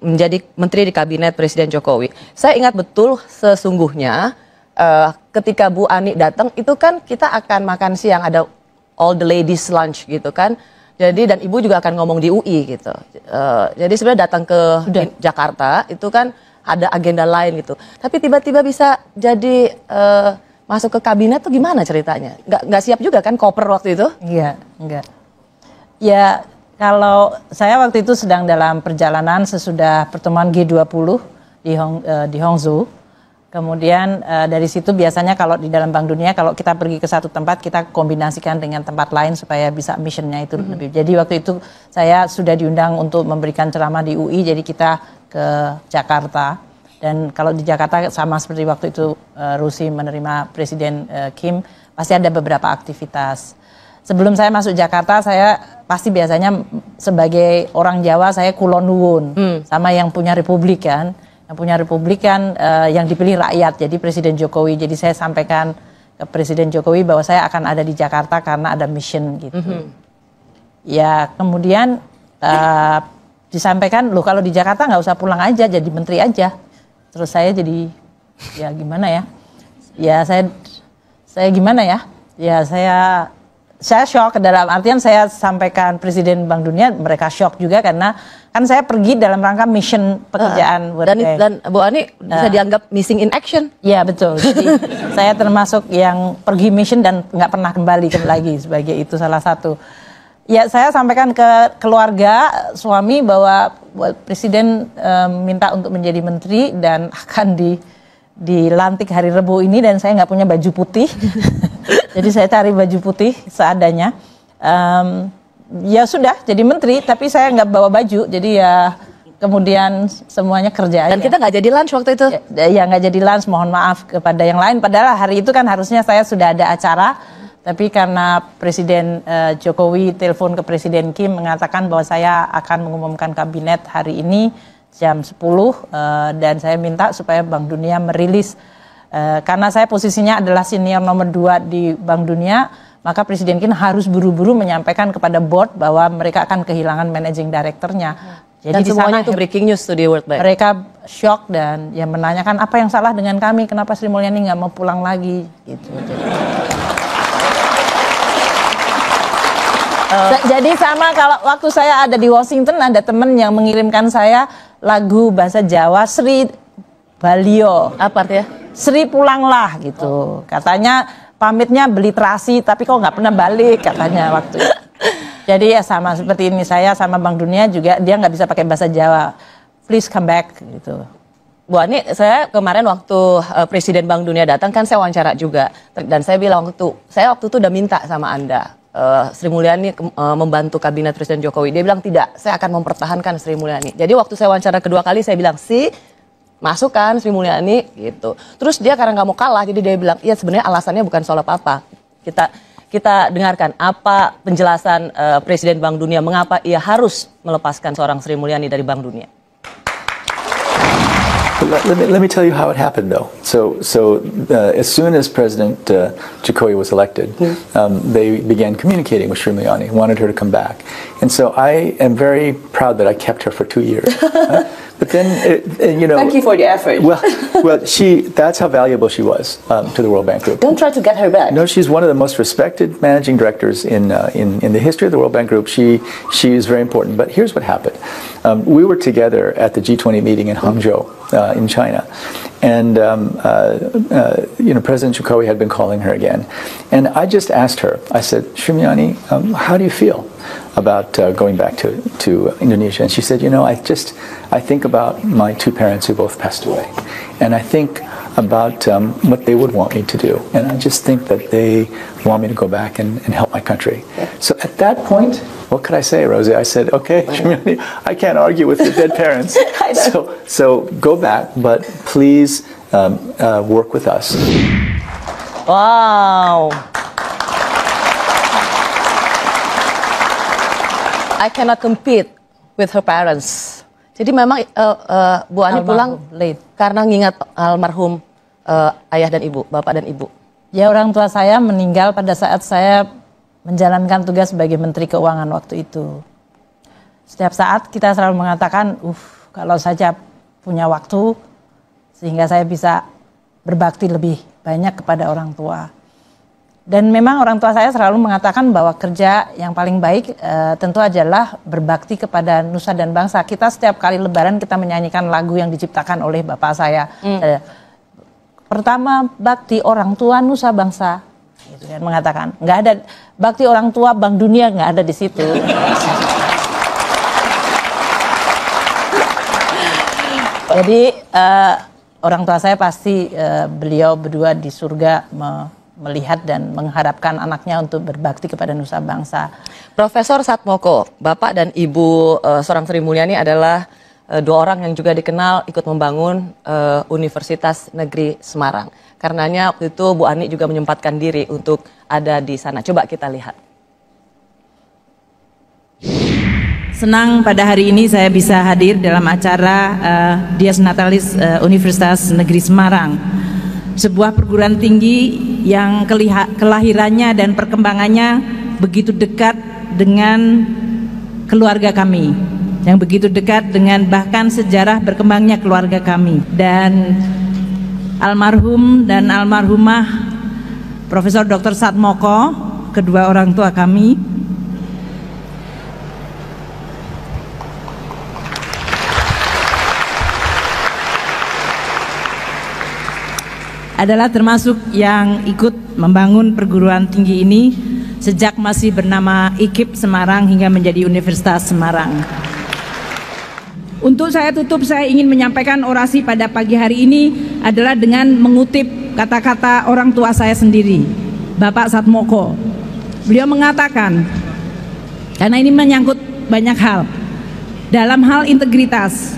menjadi menteri di kabinet Presiden Jokowi. Saya ingat betul sesungguhnya ketika Bu Ani datang itu kan kita akan makan siang, ada all the ladies lunch gitu kan. Jadi dan Ibu juga akan ngomong di UI gitu. Jadi sebenarnya datang ke Jakarta itu kan ada agenda lain gitu. Tapi tiba-tiba bisa jadi masuk ke kabinet tuh gimana ceritanya? Nggak siap juga kan koper waktu itu? Iya, enggak. Ya kalau saya waktu itu sedang dalam perjalanan sesudah pertemuan G20 di Hangzhou. Kemudian dari situ biasanya kalau di dalam Bank Dunia kalau kita pergi ke satu tempat kita kombinasikan dengan tempat lain supaya bisa missionnya itu lebih. Jadi waktu itu saya sudah diundang untuk memberikan ceramah di UI, jadi kita ke Jakarta. Dan kalau di Jakarta sama seperti waktu itu Rusi menerima Presiden Kim, pasti ada beberapa aktivitas. Sebelum saya masuk Jakarta, saya pasti biasanya sebagai orang Jawa saya kulon nuwun sama yang punya republik kan. Yang punya republik kan yang dipilih rakyat, jadi Presiden Jokowi. Jadi saya sampaikan ke Presiden Jokowi bahwa saya akan ada di Jakarta karena ada mission gitu. Ya kemudian disampaikan, loh kalau di Jakarta nggak usah pulang aja, jadi menteri aja. Terus saya jadi, ya gimana ya? Ya saya gimana ya? Ya saya shock, dalam artian saya sampaikan Presiden Bank Dunia, mereka shock juga karena kan saya pergi dalam rangka mission pekerjaan. Dan Bu Ani bisa dianggap missing in action. Iya betul, jadi saya termasuk yang pergi mission dan nggak pernah kembali lagi sebagai itu salah satu. Ya saya sampaikan ke keluarga suami bahwa Presiden minta untuk menjadi menteri dan akan dilantik hari Rabu ini dan saya nggak punya baju putih. Jadi saya cari baju putih seadanya. Ya sudah jadi menteri, tapi saya nggak bawa baju. Jadi ya kemudian semuanya kerja aja. Dan kita nggak jadi lunch waktu itu? Ya nggak jadi lunch, mohon maaf kepada yang lain. Padahal hari itu kan harusnya saya sudah ada acara. Tapi karena Presiden Jokowi telepon ke Presiden Kim mengatakan bahwa saya akan mengumumkan kabinet hari ini jam 10 dan saya minta supaya Bank Dunia merilis. Karena saya posisinya adalah senior nomor 2 di Bank Dunia, maka Presiden Kim harus buru-buru menyampaikan kepada board bahwa mereka akan kehilangan managing directornya. Jadi dan semuanya itu breaking news to the World Bank. Mereka shock dan ya menanyakan apa yang salah dengan kami, kenapa Sri Mulyani nggak mau pulang lagi gitu. Jadi sama kalau waktu saya ada di Washington ada teman yang mengirimkan saya lagu bahasa Jawa Sri Balio. Apa artinya? Sri pulanglah gitu. Katanya pamitnya beli terasi tapi kok nggak pernah balik katanya waktu itu. Jadi ya sama seperti ini, saya sama Bank Dunia juga dia nggak bisa pakai bahasa Jawa. Please come back gitu. Bu Ani, saya kemarin waktu Presiden Bank Dunia datang kan saya wawancara juga dan saya bilang waktu itu udah minta sama Anda. Sri Mulyani membantu kabinet Presiden Jokowi. Dia bilang tidak, saya akan mempertahankan Sri Mulyani. Jadi waktu saya wawancara kedua kali saya bilang masukkan Sri Mulyani gitu. Terus dia karena nggak mau kalah, jadi dia bilang iya sebenarnya alasannya bukan soal apa-apa. Kita dengarkan apa penjelasan Presiden Bank Dunia mengapa ia harus melepaskan seorang Sri Mulyani dari Bank Dunia. Let me tell you how it happened, though. So as soon as President Jokowi was elected, they began communicating with Sri Mulyani, wanted her to come back, and so I am very proud that I kept her for 2 years. But then, thank you for the effort. Well, that's how valuable she was to the World Bank Group. Don't try to get her back. No, she's one of the most respected managing directors in the history of the World Bank Group. She is very important. But here's what happened: we were together at the G20 meeting in Hangzhou in China, and President Jokowi had been calling her again, and I just asked her. I said, Sri Mulyani, how do you feel about going back to Indonesia? And she said, I think about my 2 parents who both passed away, and I think about what they would want me to do, and I just think that they want me to go back and help my country. So at that point, what could I say, Rosie? I said, okay, I can't argue with your dead parents, so go back, but please work with us. Wow. I cannot compete with her parents. Jadi memang Bu Ani pulang karena ngingat almarhum ayah dan ibu, bapak dan ibu. Ya, orang tua saya meninggal pada saat saya menjalankan tugas sebagai Menteri Keuangan waktu itu. Setiap saat kita selalu mengatakan, kalau saja punya waktu sehingga saya bisa berbakti lebih banyak kepada orang tua. Dan memang orang tua saya selalu mengatakan bahwa kerja yang paling baik tentu adalah berbakti kepada nusa dan bangsa. Kita setiap kali lebaran kita menyanyikan lagu yang diciptakan oleh bapak saya. Pertama, bakti orang tua nusa bangsa. Gitu kan, mengatakan nggak ada bakti orang tua Bank Dunia, nggak ada di situ. Jadi orang tua saya pasti beliau berdua di surga melihat dan mengharapkan anaknya untuk berbakti kepada nusa bangsa. Profesor Satmoko, Bapak dan Ibu seorang Sri Mulyani adalah dua orang yang juga dikenal ikut membangun Universitas Negeri Semarang. Karenanya waktu itu Bu Ani juga menyempatkan diri untuk ada di sana. Coba kita lihat. Senang pada hari ini saya bisa hadir dalam acara Dies Natalis Universitas Negeri Semarang. Sebuah perguruan tinggi yang kelahirannya dan perkembangannya begitu dekat dengan keluarga kami. Yang begitu dekat dengan bahkan sejarah berkembangnya keluarga kami. Dan almarhum dan almarhumah Profesor Dr. Satmoko, kedua orang tua kami, adalah termasuk yang ikut membangun perguruan tinggi ini sejak masih bernama IKIP Semarang hingga menjadi Universitas Semarang. Untuk saya tutup, saya ingin menyampaikan orasi pada pagi hari ini adalah dengan mengutip kata-kata orang tua saya sendiri, Bapak Satmoko. Beliau mengatakan, karena ini menyangkut banyak hal, dalam hal integritas,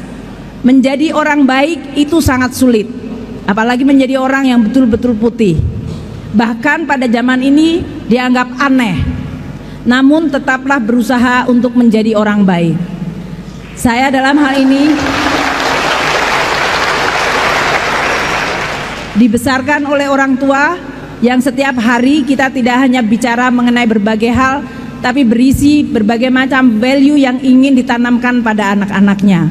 menjadi orang baik itu sangat sulit. Apalagi menjadi orang yang betul-betul putih. Bahkan pada zaman ini dianggap aneh. Namun tetaplah berusaha untuk menjadi orang baik. Saya dalam hal ini dibesarkan oleh orang tua yang setiap hari kita tidak hanya bicara mengenai berbagai hal, tapi berisi berbagai macam value yang ingin ditanamkan pada anak-anaknya.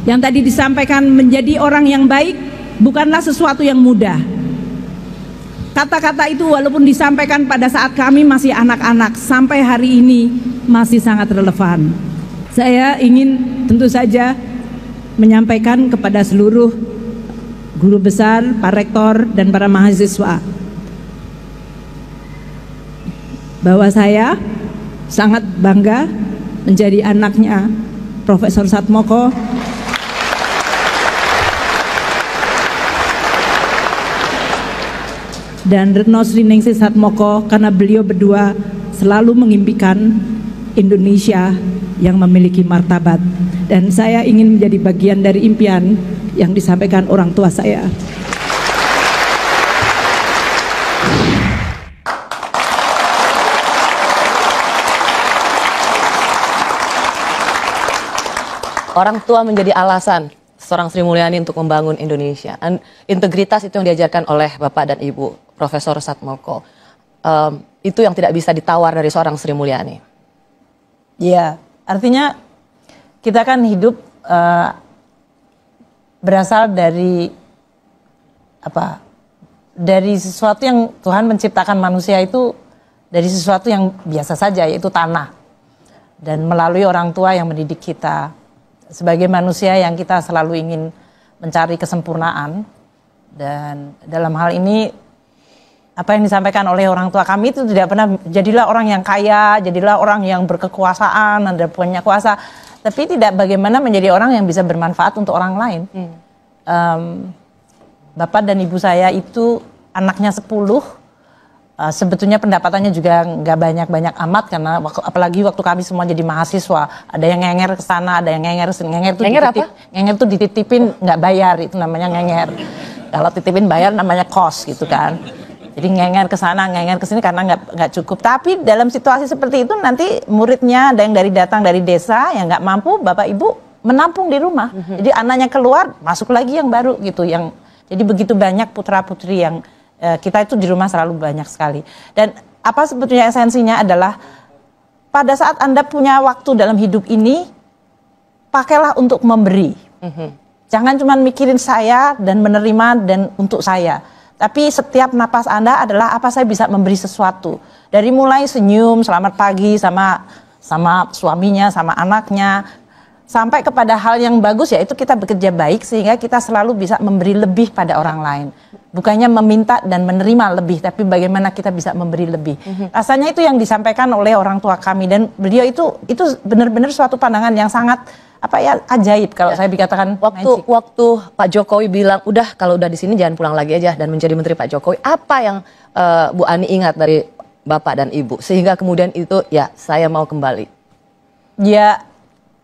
Yang tadi disampaikan, menjadi orang yang baik bukanlah sesuatu yang mudah. Kata-kata itu walaupun disampaikan pada saat kami masih anak-anak, sampai hari ini masih sangat relevan. Saya ingin tentu saja menyampaikan kepada seluruh guru besar, para rektor, dan para mahasiswa bahwa saya sangat bangga menjadi anaknya Profesor Satmoko. Dan Retno Sri Ningsih Satmoko, karena beliau berdua selalu mengimpikan Indonesia yang memiliki martabat. Dan saya ingin menjadi bagian dari impian yang disampaikan orang tua saya. Orang tua menjadi alasan seorang Sri Mulyani untuk membangun Indonesia. Dan integritas itu yang diajarkan oleh Bapak dan Ibu Profesor Satmoko. Itu yang tidak bisa ditawar dari seorang Sri Mulyani. Ya, artinya kita kan hidup berasal dari apa? Dari sesuatu yang Tuhan menciptakan manusia itu dari sesuatu yang biasa saja, yaitu tanah. Dan melalui orang tua yang mendidik kita. Sebagai manusia yang kita selalu ingin mencari kesempurnaan. Dan dalam hal ini apa yang disampaikan oleh orang tua kami itu tidak pernah jadilah orang yang kaya, jadilah orang yang berkekuasaan, ada punya kuasa, tapi tidak bagaimana menjadi orang yang bisa bermanfaat untuk orang lain. Bapak dan ibu saya itu anaknya 10, sebetulnya pendapatannya juga nggak banyak-banyak amat karena apalagi waktu kami semua jadi mahasiswa, ada yang ngenger ke sana, ada yang ngenger tuh dititipin nggak bayar, itu namanya ngenger. Kalau titipin bayar namanya kos gitu kan. Jadi ngenger ke sana, ngenger ke sini karena nggak cukup. Tapi dalam situasi seperti itu nanti muridnya ada yang datang dari desa yang nggak mampu, bapak ibu menampung di rumah. Jadi anaknya keluar, masuk lagi yang baru gitu. Jadi begitu banyak putra putri yang kita itu di rumah selalu banyak sekali. Dan apa sebetulnya esensinya adalah pada saat Anda punya waktu dalam hidup ini, pakailah untuk memberi. Jangan cuma mikirin saya dan menerima dan untuk saya. Tapi setiap napas Anda adalah apa saya bisa memberi sesuatu. Dari mulai senyum, selamat pagi sama suaminya, sama anaknya, sampai kepada hal yang bagus, yaitu kita bekerja baik sehingga kita selalu bisa memberi lebih pada orang lain. Bukannya meminta dan menerima lebih, tapi bagaimana kita bisa memberi lebih. Rasanya itu yang disampaikan oleh orang tua kami, dan beliau itu benar-benar suatu pandangan yang sangat ajaib kalau saya dikatakan. Waktu Pak Jokowi bilang udah kalau udah di sini jangan pulang lagi aja dan menjadi menteri Pak Jokowi, apa yang Bu Ani ingat dari Bapak dan Ibu sehingga kemudian itu ya saya mau kembali? Ya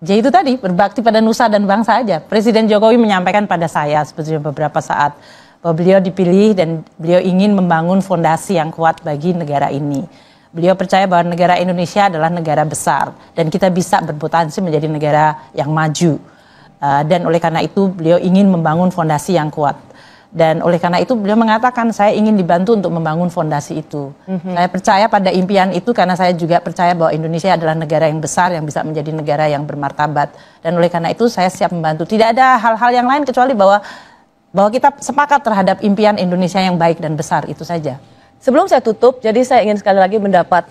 itu tadi, berbakti pada nusa dan bangsa aja. Presiden Jokowi menyampaikan pada saya sebetulnya beberapa saat bahwa beliau dipilih dan beliau ingin membangun fondasi yang kuat bagi negara ini. Beliau percaya bahwa negara Indonesia adalah negara besar dan kita bisa berpotensi menjadi negara yang maju. Dan oleh karena itu beliau ingin membangun fondasi yang kuat. Dan oleh karena itu beliau mengatakan saya ingin dibantu untuk membangun fondasi itu. Saya percaya pada impian itu karena saya juga percaya bahwa Indonesia adalah negara yang besar yang bisa menjadi negara yang bermartabat. Dan oleh karena itu saya siap membantu. Tidak ada hal-hal yang lain kecuali bahwa kita sepakat terhadap impian Indonesia yang baik dan besar, itu saja. Sebelum saya tutup, jadi saya ingin sekali lagi mendapat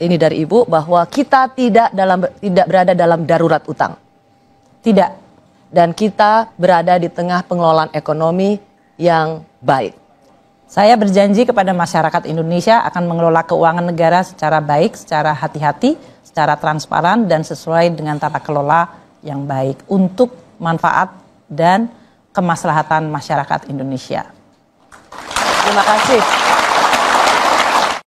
ini dari Ibu bahwa kita tidak berada dalam darurat utang. Tidak. Dan kita berada di tengah pengelolaan ekonomi yang baik. Saya berjanji kepada masyarakat Indonesia akan mengelola keuangan negara secara baik, secara hati-hati, secara transparan dan sesuai dengan tata kelola yang baik untuk manfaat dan kemaslahatan masyarakat Indonesia. Terima kasih.